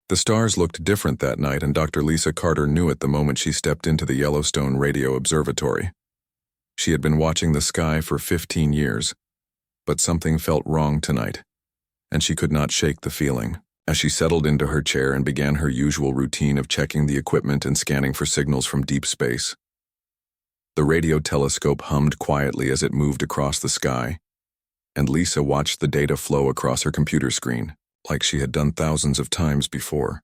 The stars looked different that night, and Dr. Lisa Carter knew it the moment she stepped into the Yellowstone Radio Observatory. She had been watching the sky for 15 years, but something felt wrong tonight, and she could not shake the feeling. As she settled into her chair and began her usual routine of checking the equipment and scanning for signals from deep space. The radio telescope hummed quietly as it moved across the sky, and Lisa watched the data flow across her computer screen, like she had done thousands of times before.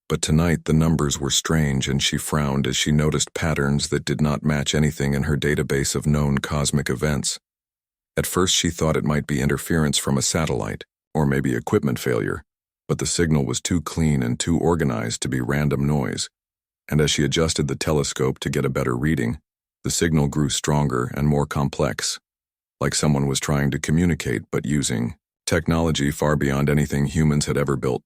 But tonight the numbers were strange, and she frowned as she noticed patterns that did not match anything in her database of known cosmic events. At first she thought it might be interference from a satellite, or maybe equipment failure, but the signal was too clean and too organized to be random noise, and as she adjusted the telescope to get a better reading, the signal grew stronger and more complex, like someone was trying to communicate but using technology far beyond anything humans had ever built.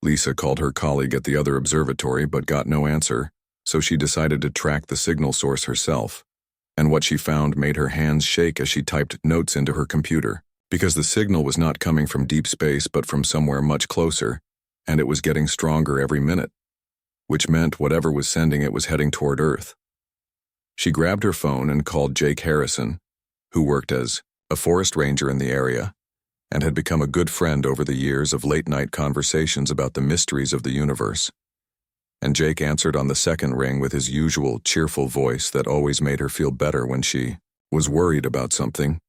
Lisa called her colleague at the other observatory but got no answer, so she decided to track the signal source herself, and what she found made her hands shake as she typed notes into her computer, because the signal was not coming from deep space but from somewhere much closer, and it was getting stronger every minute, which meant whatever was sending it was heading toward Earth. She grabbed her phone and called Jake Harrison, who worked as a forest ranger in the area, and had become a good friend over the years of late-night conversations about the mysteries of the universe. And Jake answered on the second ring with his usual cheerful voice that always made her feel better when she was worried about something.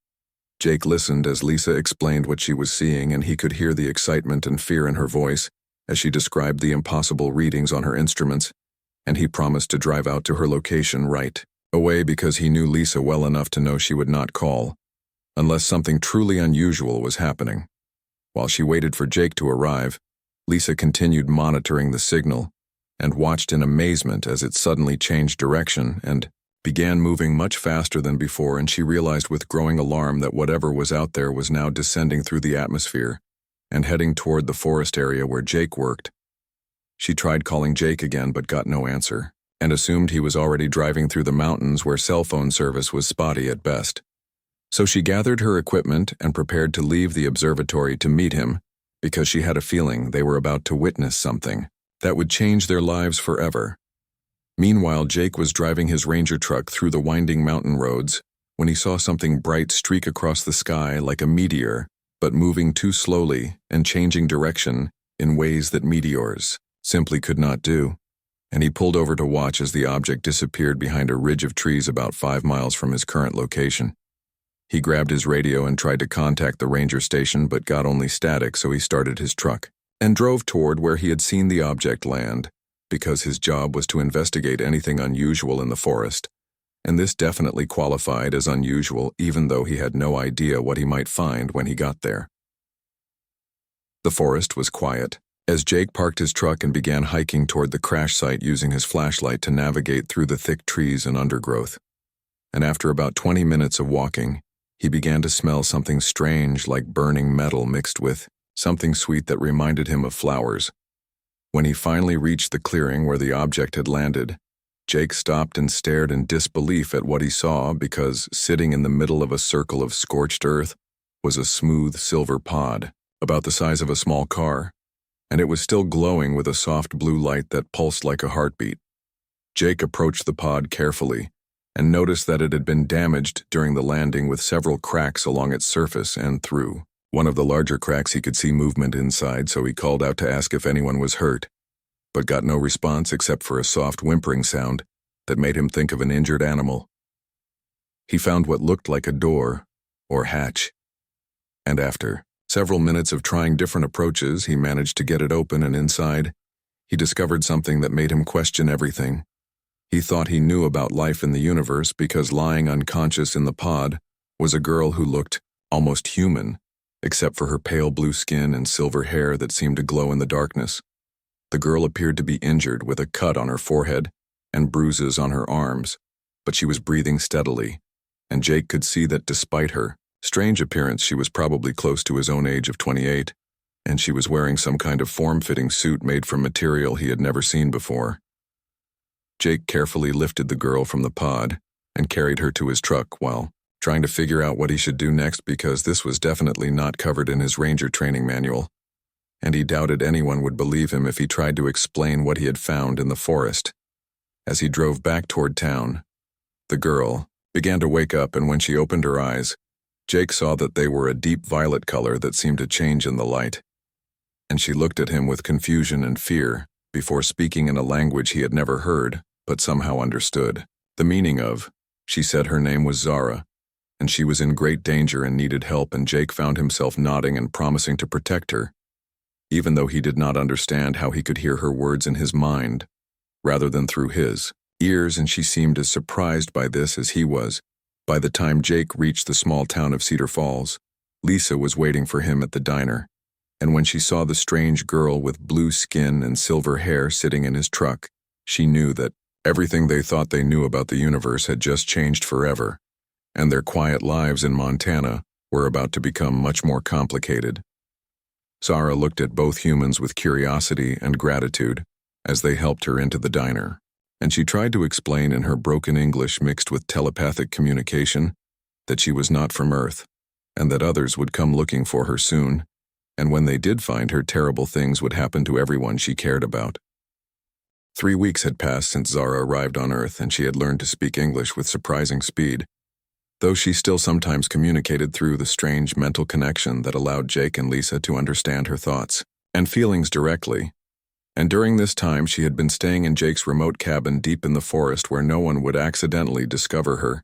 Jake listened as Lisa explained what she was seeing, and he could hear the excitement and fear in her voice as she described the impossible readings on her instruments, and he promised to drive out to her location right away because he knew Lisa well enough to know she would not call unless something truly unusual was happening. While she waited for Jake to arrive, Lisa continued monitoring the signal and watched in amazement as it suddenly changed direction and began moving much faster than before, and she realized with growing alarm that whatever was out there was now descending through the atmosphere and heading toward the forest area where Jake worked. She tried calling Jake again but got no answer, and assumed he was already driving through the mountains where cell phone service was spotty at best. So she gathered her equipment and prepared to leave the observatory to meet him, because she had a feeling they were about to witness something that would change their lives forever. Meanwhile, Jake was driving his ranger truck through the winding mountain roads when he saw something bright streak across the sky like a meteor, but moving too slowly and changing direction in ways that meteors simply could not do, and he pulled over to watch as the object disappeared behind a ridge of trees about 5 miles from his current location. He grabbed his radio and tried to contact the ranger station but got only static, so he started his truck and drove toward where he had seen the object land, because his job was to investigate anything unusual in the forest, and this definitely qualified as unusual even though he had no idea what he might find when he got there. The forest was quiet, as Jake parked his truck and began hiking toward the crash site using his flashlight to navigate through the thick trees and undergrowth. And after about 20 minutes of walking, he began to smell something strange like burning metal mixed with something sweet that reminded him of flowers. When he finally reached the clearing where the object had landed, Jake stopped and stared in disbelief at what he saw, because sitting in the middle of a circle of scorched earth was a smooth silver pod, about the size of a small car, and it was still glowing with a soft blue light that pulsed like a heartbeat. Jake approached the pod carefully and noticed that it had been damaged during the landing, with several cracks along its surface, and through one of the larger cracks he could see movement inside, so he called out to ask if anyone was hurt, but got no response except for a soft whimpering sound that made him think of an injured animal. He found what looked like a door, or hatch, and after several minutes of trying different approaches, he managed to get it open, and inside, he discovered something that made him question everything. He thought he knew about life in the universe because lying unconscious in the pod was a girl who looked almost human, except for her pale blue skin and silver hair that seemed to glow in the darkness. The girl appeared to be injured, with a cut on her forehead and bruises on her arms, but she was breathing steadily, and Jake could see that despite her strange appearance, she was probably close to his own age of 28, and she was wearing some kind of form-fitting suit made from material he had never seen before. Jake carefully lifted the girl from the pod and carried her to his truck while trying to figure out what he should do next, because this was definitely not covered in his ranger training manual. and he doubted anyone would believe him if he tried to explain what he had found in the forest. As he drove back toward town, the girl began to wake up, and when she opened her eyes, Jake saw that they were a deep violet color that seemed to change in the light. And she looked at him with confusion and fear before speaking in a language he had never heard but somehow understood. The meaning of, she said her name was Zara, and she was in great danger and needed help, and Jake found himself nodding and promising to protect her, even though he did not understand how he could hear her words in his mind, rather than through his ears, and she seemed as surprised by this as he was. By the time Jake reached the small town of Cedar Falls, Lisa was waiting for him at the diner, and when she saw the strange girl with blue skin and silver hair sitting in his truck, she knew that everything they thought they knew about the universe had just changed forever, and their quiet lives in Montana were about to become much more complicated. Zara looked at both humans with curiosity and gratitude as they helped her into the diner, and she tried to explain in her broken English mixed with telepathic communication that she was not from Earth, and that others would come looking for her soon, and when they did find her, terrible things would happen to everyone she cared about. 3 weeks had passed since Zara arrived on Earth, and she had learned to speak English with surprising speed, though she still sometimes communicated through the strange mental connection that allowed Jake and Lisa to understand her thoughts and feelings directly. And during this time, she had been staying in Jake's remote cabin deep in the forest where no one would accidentally discover her.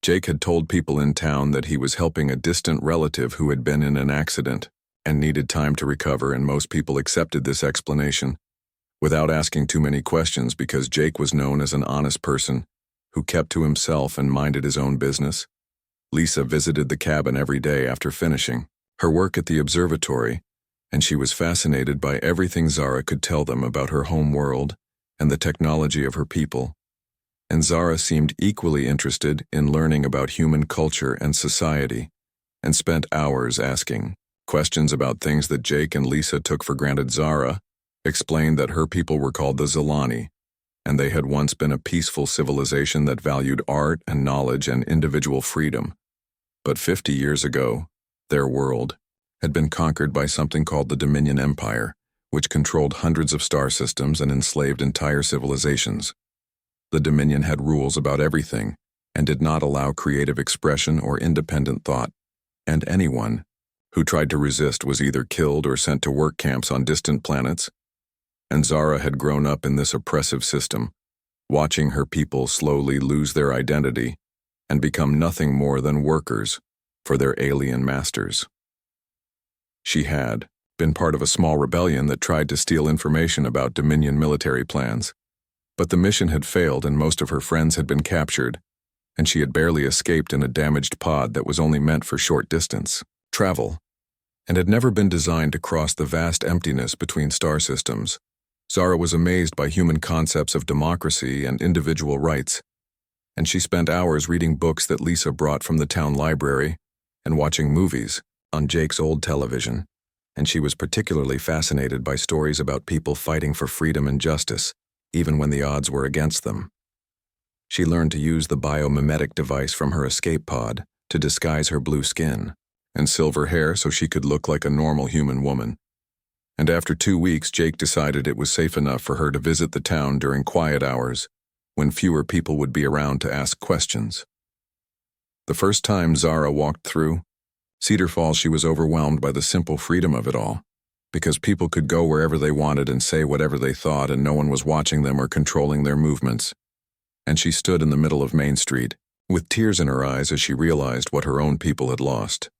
Jake had told people in town that he was helping a distant relative who had been in an accident and needed time to recover, and most people accepted this explanation without asking too many questions because Jake was known as an honest person who kept to himself and minded his own business. Lisa visited the cabin every day after finishing her work at the observatory, and she was fascinated by everything Zara could tell them about her home world and the technology of her people. And Zara seemed equally interested in learning about human culture and society, and spent hours asking questions about things that Jake and Lisa took for granted. Zara explained that her people were called the Zilani, and they had once been a peaceful civilization that valued art and knowledge and individual freedom. But 50 years ago, their world had been conquered by something called the Dominion Empire, which controlled hundreds of star systems and enslaved entire civilizations. The Dominion had rules about everything and did not allow creative expression or independent thought, and anyone who tried to resist was either killed or sent to work camps on distant planets. And Zara had grown up in this oppressive system, watching her people slowly lose their identity and become nothing more than workers for their alien masters. She had been part of a small rebellion that tried to steal information about Dominion military plans, but the mission had failed and most of her friends had been captured, and she had barely escaped in a damaged pod that was only meant for short distance travel, and had never been designed to cross the vast emptiness between star systems. Zara was amazed by human concepts of democracy and individual rights, and she spent hours reading books that Lisa brought from the town library and watching movies on Jake's old television, and she was particularly fascinated by stories about people fighting for freedom and justice, even when the odds were against them. She learned to use the biomimetic device from her escape pod to disguise her blue skin and silver hair so she could look like a normal human woman. And after 2 weeks, Jake decided it was safe enough for her to visit the town during quiet hours, when fewer people would be around to ask questions. The first time Zara walked through Cedar Falls, she was overwhelmed by the simple freedom of it all, because people could go wherever they wanted and say whatever they thought, and no one was watching them or controlling their movements. And she stood in the middle of Main Street, with tears in her eyes as she realized what her own people had lost.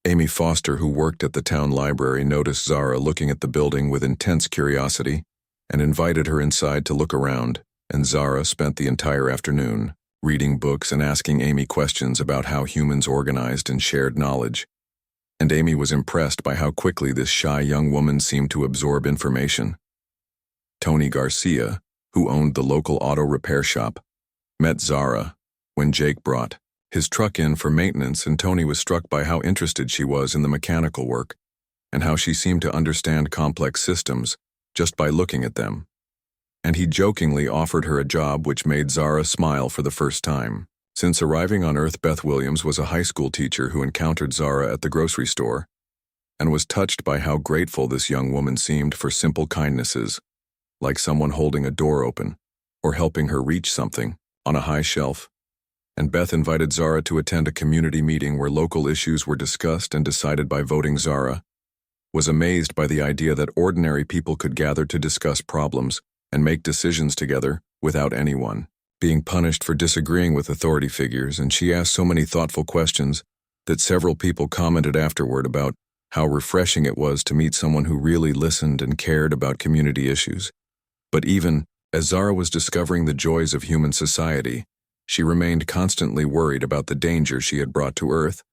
Amy Foster, who worked at the town library, noticed Zara looking at the building with intense curiosity and invited her inside to look around, and Zara spent the entire afternoon reading books and asking Amy questions about how humans organized and shared knowledge. And Amy was impressed by how quickly this shy young woman seemed to absorb information. Tony Garcia, who owned the local auto repair shop, met Zara when Jake brought his truck in for maintenance, and Tony was struck by how interested she was in the mechanical work and how she seemed to understand complex systems just by looking at them. And he jokingly offered her a job, which made Zara smile for the first time. Since arriving on Earth, Beth Williams was a high school teacher who encountered Zara at the grocery store, and was touched by how grateful this young woman seemed for simple kindnesses, like someone holding a door open or helping her reach something on a high shelf. And Beth invited Zara to attend a community meeting where local issues were discussed and decided by voting. Zara was amazed by the idea that ordinary people could gather to discuss problems and make decisions together without anyone being punished for disagreeing with authority figures, and she asked so many thoughtful questions that several people commented afterward about how refreshing it was to meet someone who really listened and cared about community issues. But even as Zara was discovering the joys of human society, she remained constantly worried about the danger she had brought to Earth,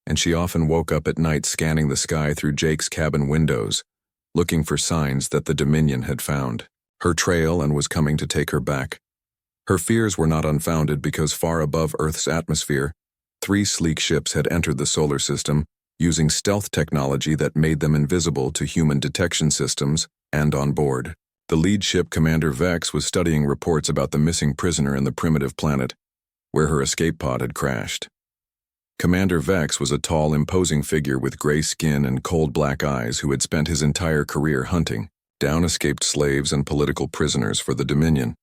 and she often woke up at night scanning the sky through Jake's cabin windows, looking for signs that the Dominion had found her trail and was coming to take her back. Her fears were not unfounded because far above Earth's atmosphere, 3 sleek ships had entered the solar system using stealth technology that made them invisible to human detection systems, and on board, the lead ship, Commander Vex, was studying reports about the missing prisoner in the primitive planet, where her escape pod had crashed. Commander Vex was a tall, imposing figure with gray skin and cold black eyes who had spent his entire career hunting down escaped slaves and political prisoners for the Dominion,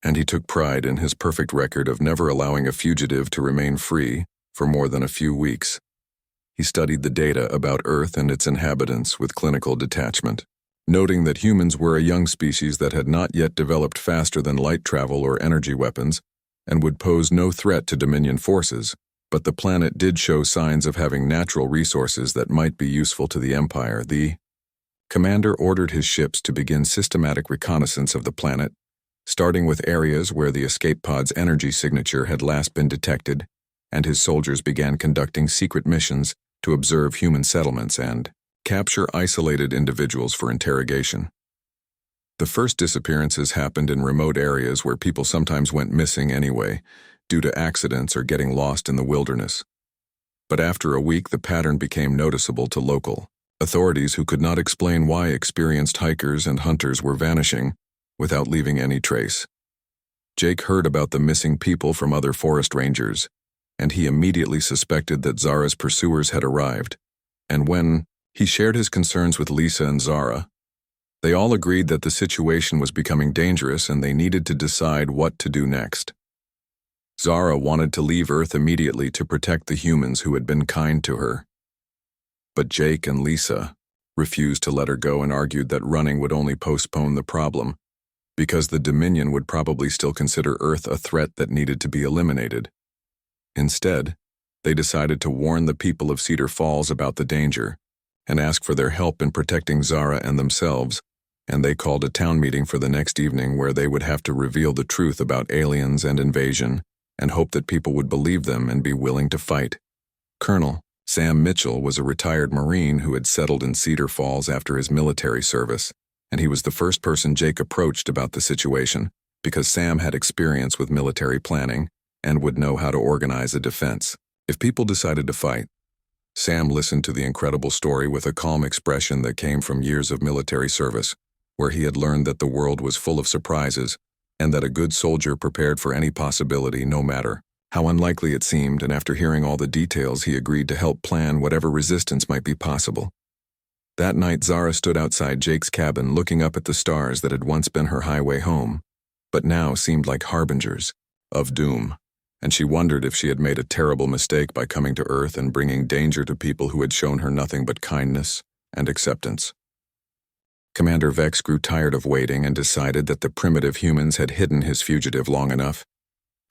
and he took pride in his perfect record of never allowing a fugitive to remain free for more than a few weeks. He studied the data about Earth and its inhabitants with clinical detachment, noting that humans were a young species that had not yet developed faster than light travel or energy weapons and would pose no threat to Dominion forces, but the planet did show signs of having natural resources that might be useful to the Empire. The commander ordered his ships to begin systematic reconnaissance of the planet, starting with areas where the escape pod's energy signature had last been detected, and his soldiers began conducting secret missions to observe human settlements and capture isolated individuals for interrogation. The first disappearances happened in remote areas where people sometimes went missing anyway, due to accidents or getting lost in the wilderness. But after a week, the pattern became noticeable to local authorities who could not explain why experienced hikers and hunters were vanishing without leaving any trace. Jake heard about the missing people from other forest rangers, and he immediately suspected that Zara's pursuers had arrived. And when he shared his concerns with Lisa and Zara, they all agreed that the situation was becoming dangerous and they needed to decide what to do next. Zara wanted to leave Earth immediately to protect the humans who had been kind to her. But Jake and Lisa refused to let her go and argued that running would only postpone the problem, because the Dominion would probably still consider Earth a threat that needed to be eliminated. Instead, they decided to warn the people of Cedar Falls about the danger and ask for their help in protecting Zara and themselves, and they called a town meeting for the next evening where they would have to reveal the truth about aliens and invasion and hope that people would believe them and be willing to fight. Colonel Sam Mitchell was a retired Marine who had settled in Cedar Falls after his military service, and he was the first person Jake approached about the situation because Sam had experience with military planning and would know how to organize a defense if people decided to fight. Sam listened to the incredible story with a calm expression that came from years of military service, where he had learned that the world was full of surprises and that a good soldier prepared for any possibility no matter how unlikely it seemed, and after hearing all the details he agreed to help plan whatever resistance might be possible. That night Zara stood outside Jake's cabin looking up at the stars that had once been her highway home, but now seemed like harbingers of doom, and she wondered if she had made a terrible mistake by coming to Earth and bringing danger to people who had shown her nothing but kindness and acceptance. Commander Vex grew tired of waiting and decided that the primitive humans had hidden his fugitive long enough,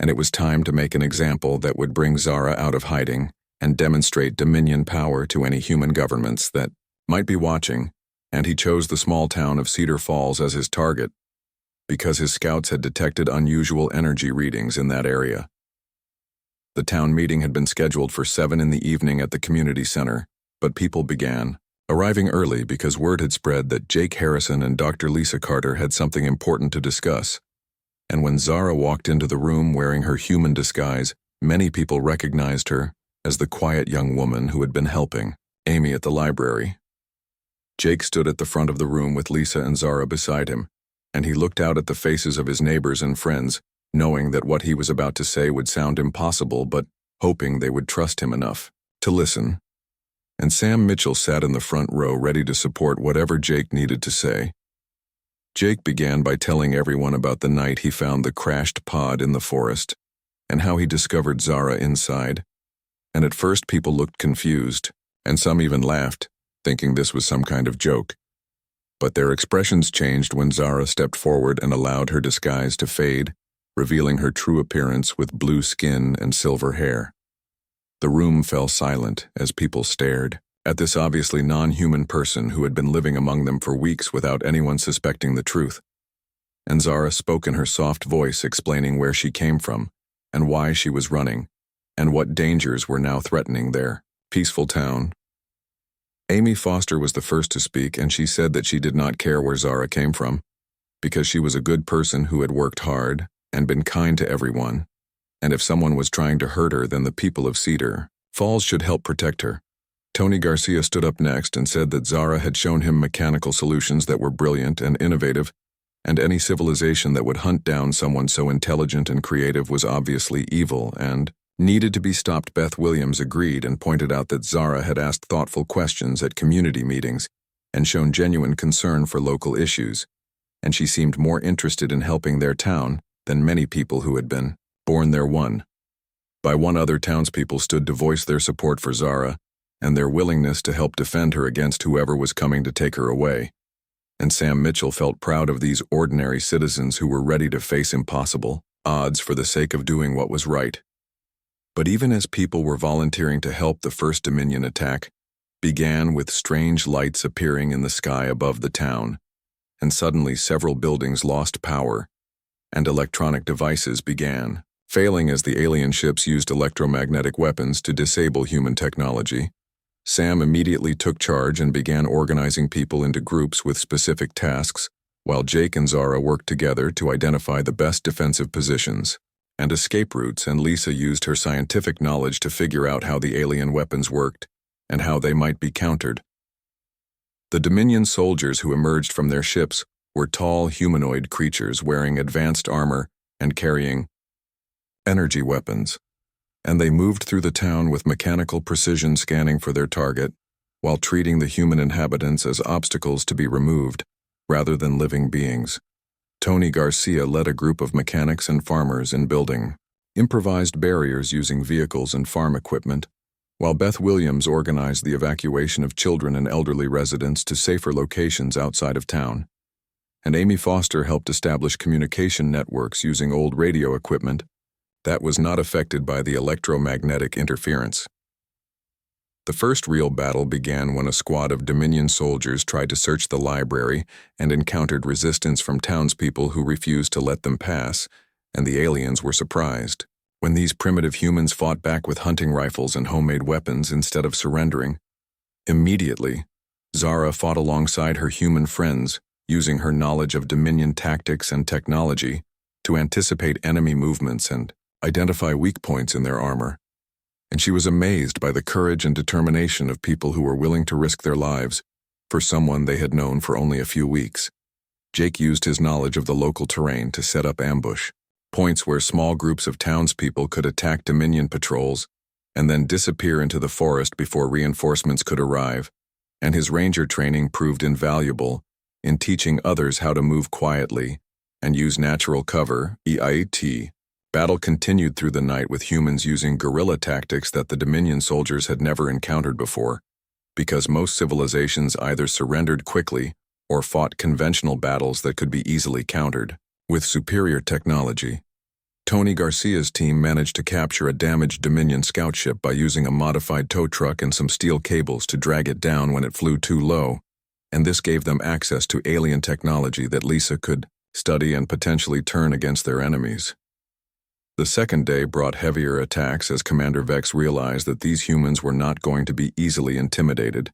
and it was time to make an example that would bring Zara out of hiding and demonstrate Dominion power to any human governments that might be watching, and he chose the small town of Cedar Falls as his target because his scouts had detected unusual energy readings in that area. The town meeting had been scheduled for 7 in the evening at the community center, but people began arriving early because word had spread that Jake Harrison and Dr. Lisa Carter had something important to discuss. And when Zara walked into the room wearing her human disguise, many people recognized her as the quiet young woman who had been helping Amy at the library. Jake stood at the front of the room with Lisa and Zara beside him, and he looked out at the faces of his neighbors and friends, knowing that what he was about to say would sound impossible, but hoping they would trust him enough to listen. and Sam Mitchell sat in the front row ready to support whatever Jake needed to say. Jake began by telling everyone about the night he found the crashed pod in the forest, and how he discovered Zara inside. And at first people looked confused, and some even laughed, thinking this was some kind of joke. But their expressions changed when Zara stepped forward and allowed her disguise to fade, revealing her true appearance with blue skin and silver hair. The room fell silent as people stared at this obviously non-human person who had been living among them for weeks without anyone suspecting the truth. And Zara spoke in her soft voice, explaining where she came from and why she was running, and what dangers were now threatening their peaceful town. Amy Foster was the first to speak, and she said that she did not care where Zara came from, because she was a good person who had worked hard and been kind to everyone, and if someone was trying to hurt her, then the people of Cedar Falls should help protect her. Tony Garcia stood up next and said that Zara had shown him mechanical solutions that were brilliant and innovative, and any civilization that would hunt down someone so intelligent and creative was obviously evil and needed to be stopped. Beth Williams agreed and pointed out that Zara had asked thoughtful questions at community meetings and shown genuine concern for local issues, and she seemed more interested in helping their town than many people who had been born there. One other townspeople stood to voice their support for Zara and their willingness to help defend her against whoever was coming to take her away. And Sam Mitchell felt proud of these ordinary citizens who were ready to face impossible odds for the sake of doing what was right. But even as people were volunteering to help, the first Dominion attack began with strange lights appearing in the sky above the town, and suddenly several buildings lost power, and electronic devices began failing as the alien ships used electromagnetic weapons to disable human technology. Sam immediately took charge and began organizing people into groups with specific tasks, while Jake and Zara worked together to identify the best defensive positions and escape routes, and Lisa used her scientific knowledge to figure out how the alien weapons worked and how they might be countered. The Dominion soldiers who emerged from their ships were tall humanoid creatures wearing advanced armor and carrying energy weapons, and they moved through the town with mechanical precision, scanning for their target, while treating the human inhabitants as obstacles to be removed, rather than living beings. Tony Garcia led a group of mechanics and farmers in building improvised barriers using vehicles and farm equipment, while Beth Williams organized the evacuation of children and elderly residents to safer locations outside of town. And Amy Foster helped establish communication networks using old radio equipment that was not affected by the electromagnetic interference. The first real battle began when a squad of Dominion soldiers tried to search the library and encountered resistance from townspeople who refused to let them pass, and the aliens were surprised when these primitive humans fought back with hunting rifles and homemade weapons instead of surrendering. Immediately, Zara fought alongside her human friends, using her knowledge of Dominion tactics and technology to anticipate enemy movements and identify weak points in their armor. And she was amazed by the courage and determination of people who were willing to risk their lives for someone they had known for only a few weeks. Jake used his knowledge of the local terrain to set up ambush points where small groups of townspeople could attack Dominion patrols and then disappear into the forest before reinforcements could arrive, and his ranger training proved invaluable in teaching others how to move quietly and use natural cover, EIT. Battle continued through the night with humans using guerrilla tactics that the Dominion soldiers had never encountered before, because most civilizations either surrendered quickly or fought conventional battles that could be easily countered. With superior technology, Tony Garcia's team managed to capture a damaged Dominion scout ship by using a modified tow truck and some steel cables to drag it down when it flew too low, and this gave them access to alien technology that Lisa could study and potentially turn against their enemies. The second day brought heavier attacks as Commander Vex realized that these humans were not going to be easily intimidated,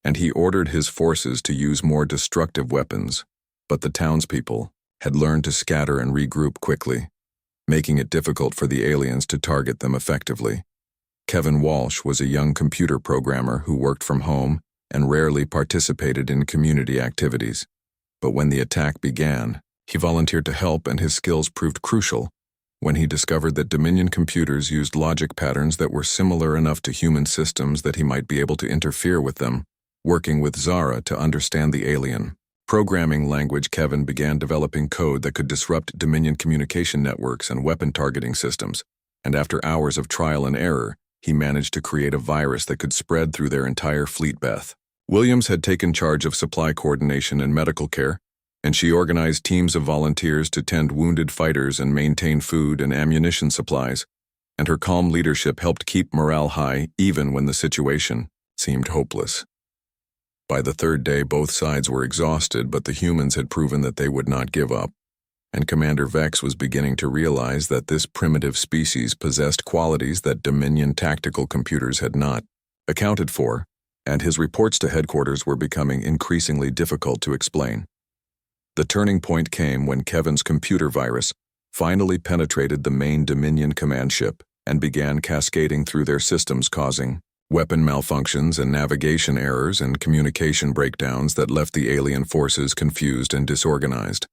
and he ordered his forces to use more destructive weapons, but the townspeople had learned to scatter and regroup quickly, making it difficult for the aliens to target them effectively. Kevin Walsh was a young computer programmer who worked from home and rarely participated in community activities, but when the attack began, he volunteered to help, and his skills proved crucial when he discovered that Dominion computers used logic patterns that were similar enough to human systems that he might be able to interfere with them, working with Zara to understand the alien programming language. Kevin began developing code that could disrupt Dominion communication networks and weapon targeting systems, and after hours of trial and error, he managed to create a virus that could spread through their entire fleet. Beth Williams had taken charge of supply coordination and medical care, and she organized teams of volunteers to tend wounded fighters and maintain food and ammunition supplies, and her calm leadership helped keep morale high even when the situation seemed hopeless. By the third day, both sides were exhausted, but the humans had proven that they would not give up, and Commander Vex was beginning to realize that this primitive species possessed qualities that Dominion tactical computers had not accounted for, and his reports to headquarters were becoming increasingly difficult to explain. The turning point came when Kevin's computer virus finally penetrated the main Dominion command ship and began cascading through their systems, causing weapon malfunctions and navigation errors and communication breakdowns that left the alien forces confused and disorganized.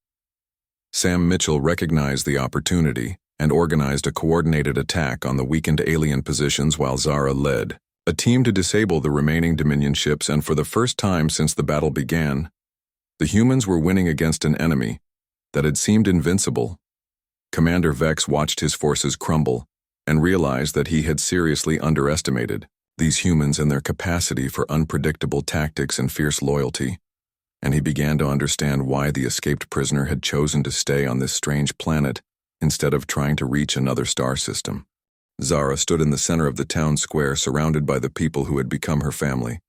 Sam Mitchell recognized the opportunity and organized a coordinated attack on the weakened alien positions while Zara led a team to disable the remaining Dominion ships, and for the first time since the battle began, the humans were winning against an enemy that had seemed invincible. Commander Vex watched his forces crumble and realized that he had seriously underestimated these humans and their capacity for unpredictable tactics and fierce loyalty, and he began to understand why the escaped prisoner had chosen to stay on this strange planet instead of trying to reach another star system. Zara stood in the center of the town square, surrounded by the people who had become her family,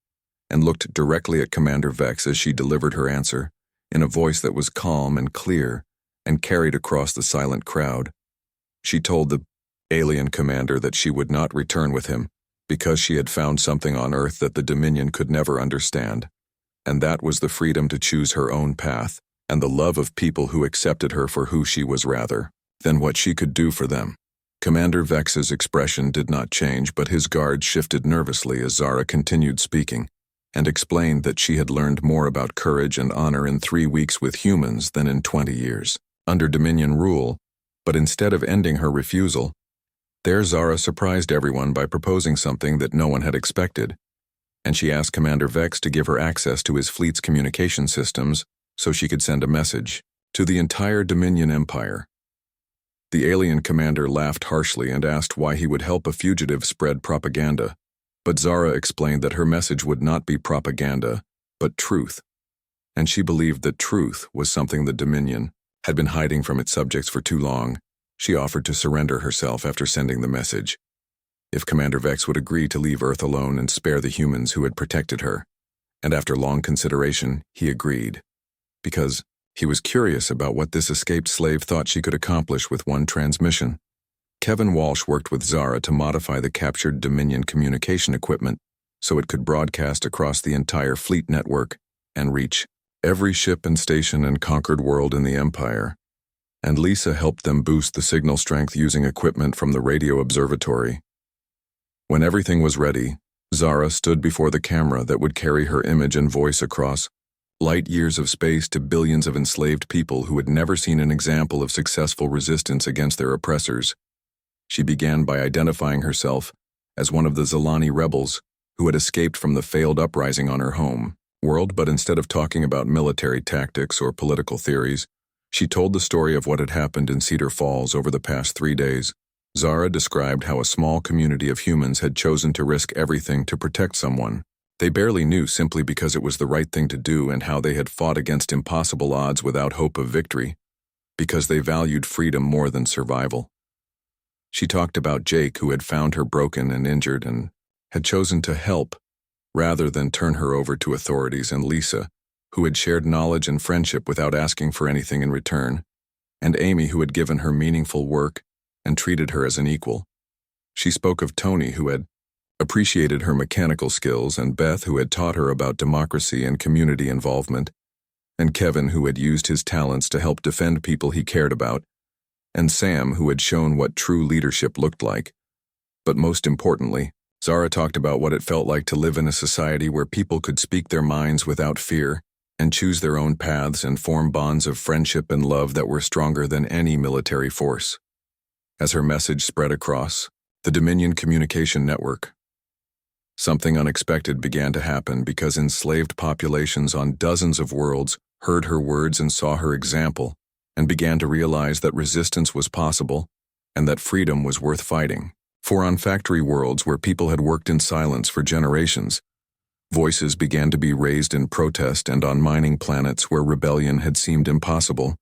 and looked directly at Commander Vex as she delivered her answer, in a voice that was calm and clear and carried across the silent crowd. She told the alien commander that she would not return with him because she had found something on Earth that the Dominion could never understand, and that was the freedom to choose her own path and the love of people who accepted her for who she was rather than what she could do for them. Commander Vex's expression did not change, but his guard shifted nervously as Zara continued speaking, and explained that she had learned more about courage and honor in 3 weeks with humans than in 20 years under Dominion rule, but instead of ending her refusal, there Zara surprised everyone by proposing something that no one had expected, and she asked Commander Vex to give her access to his fleet's communication systems so she could send a message to the entire Dominion Empire. The alien commander laughed harshly and asked why he would help a fugitive spread propaganda, but Zara explained that her message would not be propaganda, but truth, and she believed that truth was something the Dominion had been hiding from its subjects for too long. She offered to surrender herself after sending the message, if Commander Vex would agree to leave Earth alone and spare the humans who had protected her, and after long consideration, he agreed, because he was curious about what this escaped slave thought she could accomplish with one transmission. Kevin Walsh worked with Zara to modify the captured Dominion communication equipment so it could broadcast across the entire fleet network and reach every ship and station and conquered world in the Empire, and Lisa helped them boost the signal strength using equipment from the radio observatory. When everything was ready, Zara stood before the camera that would carry her image and voice across light years of space to billions of enslaved people who had never seen an example of successful resistance against their oppressors. She began by identifying herself as one of the Zilani rebels who had escaped from the failed uprising on her home world, but instead of talking about military tactics or political theories, she told the story of what had happened in Cedar Falls over the past 3 days. Zara described how a small community of humans had chosen to risk everything to protect someone they barely knew simply because it was the right thing to do, and how they had fought against impossible odds without hope of victory, because they valued freedom more than survival. She talked about Jake, who had found her broken and injured and had chosen to help rather than turn her over to authorities, and Lisa, who had shared knowledge and friendship without asking for anything in return, and Amy, who had given her meaningful work and treated her as an equal. She spoke of Tony, who had appreciated her mechanical skills, and Beth, who had taught her about democracy and community involvement, and Kevin, who had used his talents to help defend people he cared about, and Sam, who had shown what true leadership looked like. But most importantly, Zara talked about what it felt like to live in a society where people could speak their minds without fear and choose their own paths and form bonds of friendship and love that were stronger than any military force. as her message spread across the Dominion communication network. Something unexpected began to happen because enslaved populations on dozens of worlds heard her words and saw her example and began to realize that resistance was possible and that freedom was worth fighting. For on factory worlds where people had worked in silence for generations, voices began to be raised in protest, and on mining planets where rebellion had seemed impossible,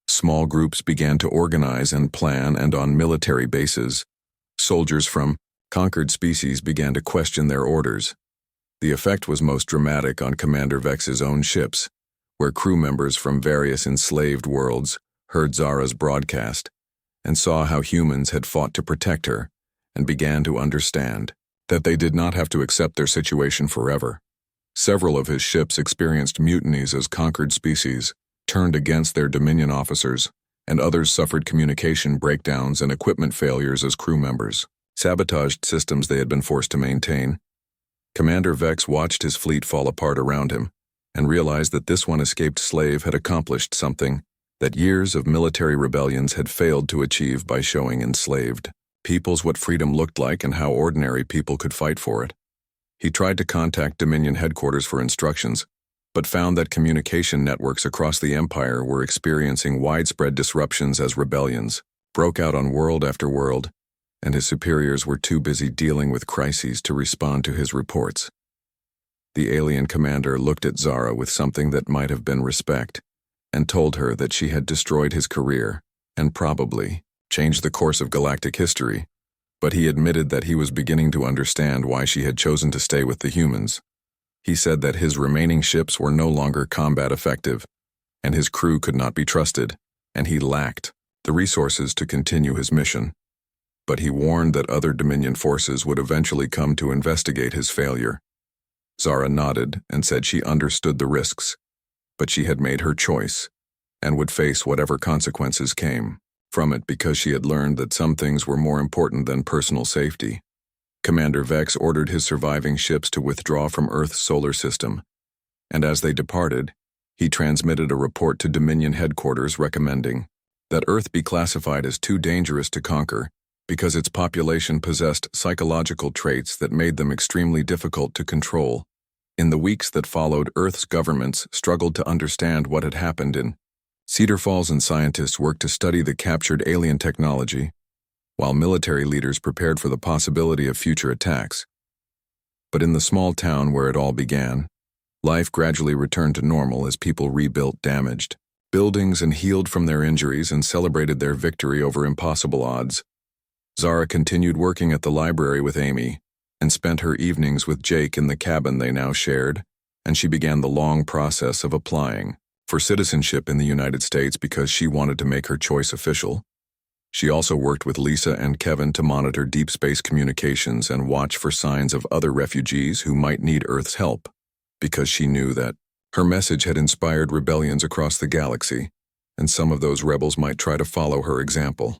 small groups began to organize and plan, and on military bases, soldiers from conquered species began to question their orders. The effect was most dramatic on Commander Vex's own ships, where crew members from various enslaved worlds heard Zara's broadcast and saw how humans had fought to protect her and began to understand that they did not have to accept their situation forever. Several of his ships experienced mutinies as conquered species turned against their Dominion officers, and others suffered communication breakdowns and equipment failures as crew members sabotaged systems they had been forced to maintain. Commander Vex watched his fleet fall apart around him and realized that this one escaped slave had accomplished something that years of military rebellions had failed to achieve by showing enslaved peoples what freedom looked like and how ordinary people could fight for it. He tried to contact Dominion headquarters for instructions, but found that communication networks across the Empire were experiencing widespread disruptions as rebellions broke out on world after world, and his superiors were too busy dealing with crises to respond to his reports. The alien commander looked at Zara with something that might have been respect, and told her that she had destroyed his career and probably changed the course of galactic history, but he admitted that he was beginning to understand why she had chosen to stay with the humans. He said that his remaining ships were no longer combat effective, and his crew could not be trusted, and he lacked the resources to continue his mission. But he warned that other Dominion forces would eventually come to investigate his failure. Zara nodded and said she understood the risks, but she had made her choice and would face whatever consequences came from it because she had learned that some things were more important than personal safety. Commander Vex ordered his surviving ships to withdraw from Earth's solar system, and as they departed, he transmitted a report to Dominion headquarters recommending that Earth be classified as too dangerous to conquer because its population possessed psychological traits that made them extremely difficult to control. In the weeks that followed, Earth's governments struggled to understand what had happened in Cedar Falls, and scientists worked to study the captured alien technology, while military leaders prepared for the possibility of future attacks. But in the small town where it all began, life gradually returned to normal as people rebuilt damaged buildings and healed from their injuries and celebrated their victory over impossible odds. Zara continued working at the library with Amy and spent her evenings with Jake in the cabin they now shared, and she began the long process of applying for citizenship in the United States because she wanted to make her choice official. She also worked with Lisa and Kevin to monitor deep space communications and watch for signs of other refugees who might need Earth's help, because she knew that her message had inspired rebellions across the galaxy, and some of those rebels might try to follow her example.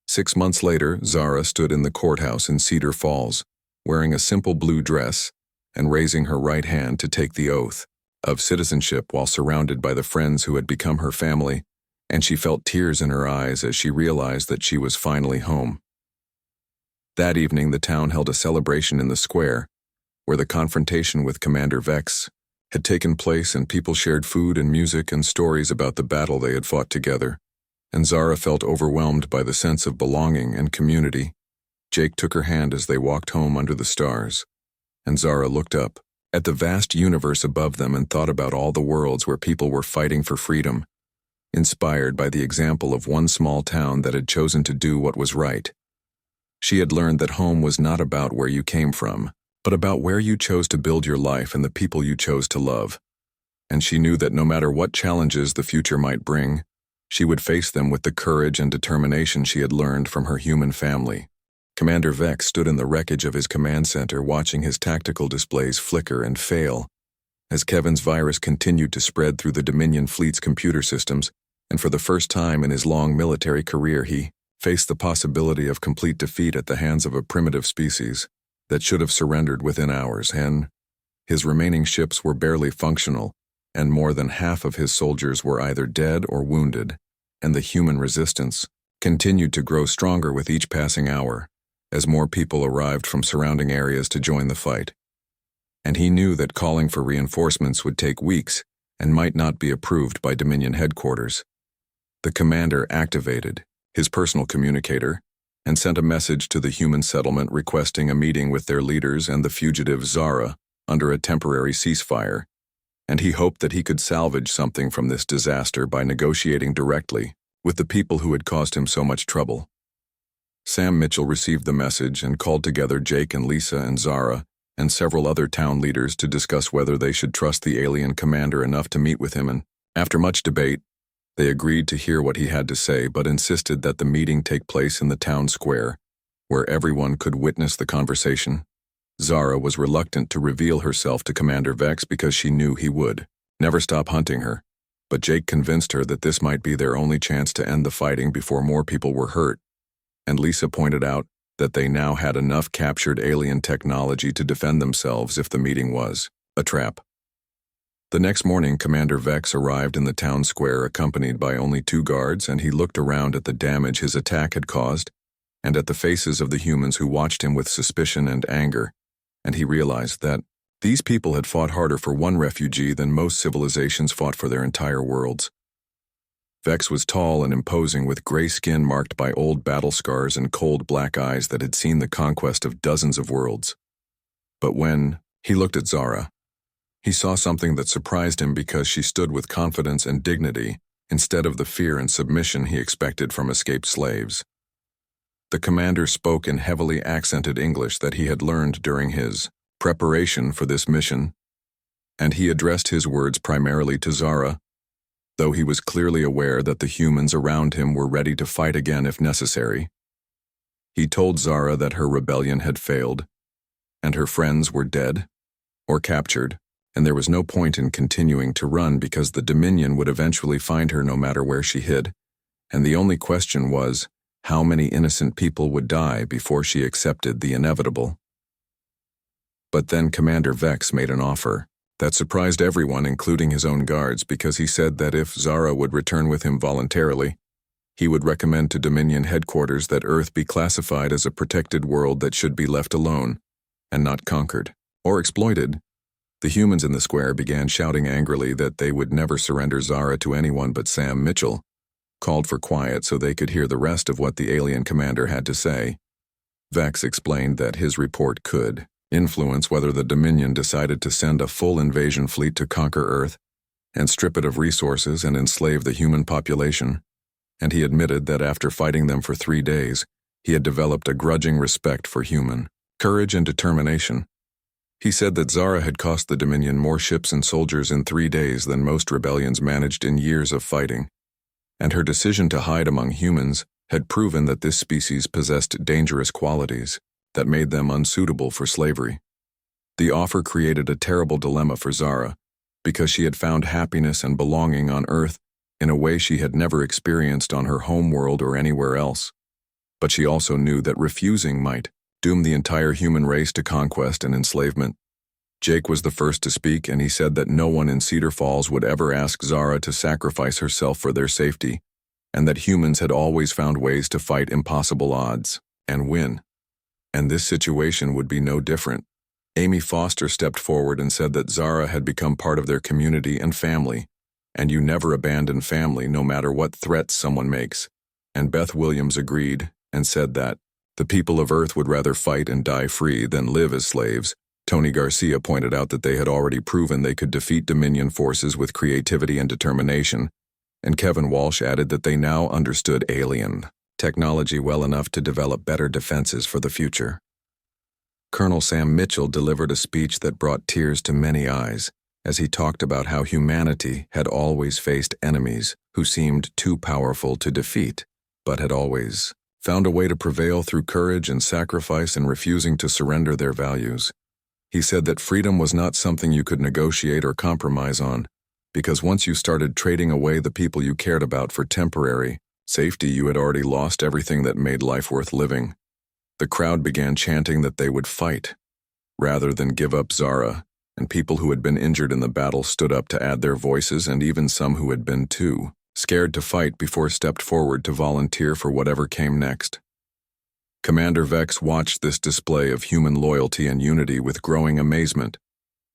6 months later, Zara stood in the courthouse in Cedar Falls, wearing a simple blue dress and raising her right hand to take the oath of citizenship while surrounded by the friends who had become her family, and she felt tears in her eyes as she realized that she was finally home. That evening, the town held a celebration in the square, where the confrontation with Commander Vex had taken place, and people shared food and music and stories about the battle they had fought together, and Zara felt overwhelmed by the sense of belonging and community. Jake took her hand as they walked home under the stars, and Zara looked up at the vast universe above them and thought about all the worlds where people were fighting for freedom, inspired by the example of one small town that had chosen to do what was right. She had learned that home was not about where you came from, but about where you chose to build your life and the people you chose to love. And she knew that no matter what challenges the future might bring, she would face them with the courage and determination she had learned from her human family. Commander Vex stood in the wreckage of his command center watching his tactical displays flicker and fail as Kevin's virus continued to spread through the Dominion fleet's computer systems, and for the first time in his long military career he faced the possibility of complete defeat at the hands of a primitive species that should have surrendered within hours, and his remaining ships were barely functional, and more than half of his soldiers were either dead or wounded, and the human resistance continued to grow stronger with each passing hour, as more people arrived from surrounding areas to join the fight. And he knew that calling for reinforcements would take weeks and might not be approved by Dominion headquarters. The commander activated his personal communicator and sent a message to the human settlement requesting a meeting with their leaders and the fugitive Zara under a temporary ceasefire, and he hoped that he could salvage something from this disaster by negotiating directly with the people who had caused him so much trouble. Sam Mitchell received the message and called together Jake and Lisa and Zara and several other town leaders to discuss whether they should trust the alien commander enough to meet with him, and after much debate, they agreed to hear what he had to say but insisted that the meeting take place in the town square, where everyone could witness the conversation. Zara was reluctant to reveal herself to Commander Vex because she knew he would never stop hunting her, but Jake convinced her that this might be their only chance to end the fighting before more people were hurt, and Lisa pointed out that they now had enough captured alien technology to defend themselves if the meeting was a trap. The next morning, Commander Vex arrived in the town square accompanied by only 2 guards, and he looked around at the damage his attack had caused and at the faces of the humans who watched him with suspicion and anger, and he realized that these people had fought harder for one refugee than most civilizations fought for their entire worlds. Vex was tall and imposing, with gray skin marked by old battle scars and cold black eyes that had seen the conquest of dozens of worlds. But when he looked at Zara, he saw something that surprised him because she stood with confidence and dignity instead of the fear and submission he expected from escaped slaves. The commander spoke in heavily accented English that he had learned during his preparation for this mission, and he addressed his words primarily to Zara, though he was clearly aware that the humans around him were ready to fight again if necessary. He told Zara that her rebellion had failed, and her friends were dead or captured, and there was no point in continuing to run because the Dominion would eventually find her no matter where she hid, and the only question was how many innocent people would die before she accepted the inevitable. But then Commander Vex made an offer that surprised everyone, including his own guards, because he said that if Zara would return with him voluntarily, he would recommend to Dominion headquarters that Earth be classified as a protected world that should be left alone and not conquered or exploited. The humans in the square began shouting angrily that they would never surrender Zara to anyone but Sam Mitchell, called for quiet so they could hear the rest of what the alien commander had to say. Vex explained that his report could influence whether the Dominion decided to send a full invasion fleet to conquer Earth and strip it of resources and enslave the human population, and he admitted that after fighting them for 3 days, he had developed a grudging respect for human courage and determination. He said that Zara had cost the Dominion more ships and soldiers in 3 days than most rebellions managed in years of fighting, and her decision to hide among humans had proven that this species possessed dangerous qualities that made them unsuitable for slavery. The offer created a terrible dilemma for Zara, because she had found happiness and belonging on Earth in a way she had never experienced on her home world or anywhere else. But she also knew that refusing might doom the entire human race to conquest and enslavement. Jake was the first to speak, and he said that no one in Cedar Falls would ever ask Zara to sacrifice herself for their safety, and that humans had always found ways to fight impossible odds and win. And this situation would be no different. Amy Foster stepped forward and said that Zara had become part of their community and family, and you never abandon family no matter what threats someone makes. And Beth Williams agreed and said that the people of Earth would rather fight and die free than live as slaves. Tony Garcia pointed out that they had already proven they could defeat Dominion forces with creativity and determination, and Kevin Walsh added that they now understood alien technology well enough to develop better defenses for the future. Colonel Sam Mitchell delivered a speech that brought tears to many eyes as he talked about how humanity had always faced enemies who seemed too powerful to defeat, but had always found a way to prevail through courage and sacrifice and refusing to surrender their values. He said that freedom was not something you could negotiate or compromise on, because once you started trading away the people you cared about for temporary safety, you had already lost everything that made life worth living. The crowd began chanting that they would fight rather than give up Zara, and people who had been injured in the battle stood up to add their voices, and even some who had been too scared to fight before stepped forward to volunteer for whatever came next. Commander Vex watched this display of human loyalty and unity with growing amazement,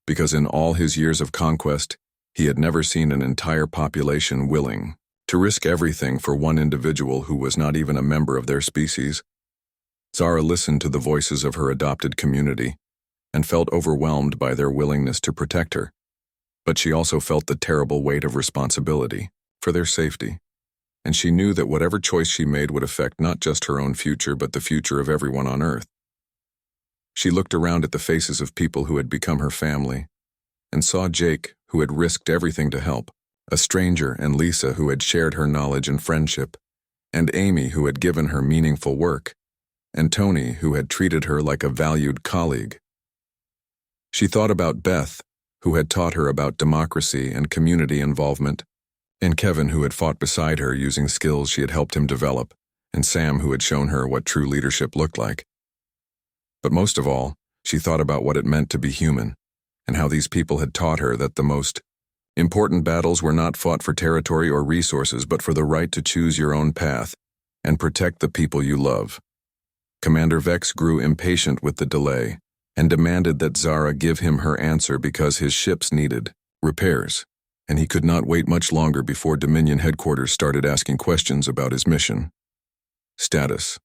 because in all his years of conquest, he had never seen an entire population willing to risk everything for one individual who was not even a member of their species. Zara listened to the voices of her adopted community and felt overwhelmed by their willingness to protect her, but she also felt the terrible weight of responsibility for their safety, and she knew that whatever choice she made would affect not just her own future but the future of everyone on Earth. She looked around at the faces of people who had become her family and saw Jake, who had risked everything to help, a stranger, and Lisa, who had shared her knowledge and friendship, and Amy, who had given her meaningful work, and Tony, who had treated her like a valued colleague. She thought about Beth, who had taught her about democracy and community involvement, and Kevin, who had fought beside her using skills she had helped him develop, and Sam, who had shown her what true leadership looked like. But most of all, she thought about what it meant to be human, and how these people had taught her that the most important battles were not fought for territory or resources, but for the right to choose your own path and protect the people you love. Commander Vex grew impatient with the delay and demanded that Zara give him her answer because his ships needed repairs, and he could not wait much longer before Dominion headquarters started asking questions about his mission. Status.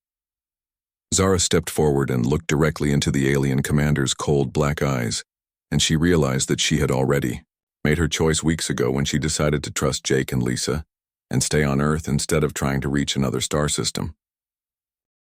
Zara stepped forward and looked directly into the alien commander's cold black eyes, and she realized that she had already made her choice weeks ago when she decided to trust Jake and Lisa and stay on Earth instead of trying to reach another star system.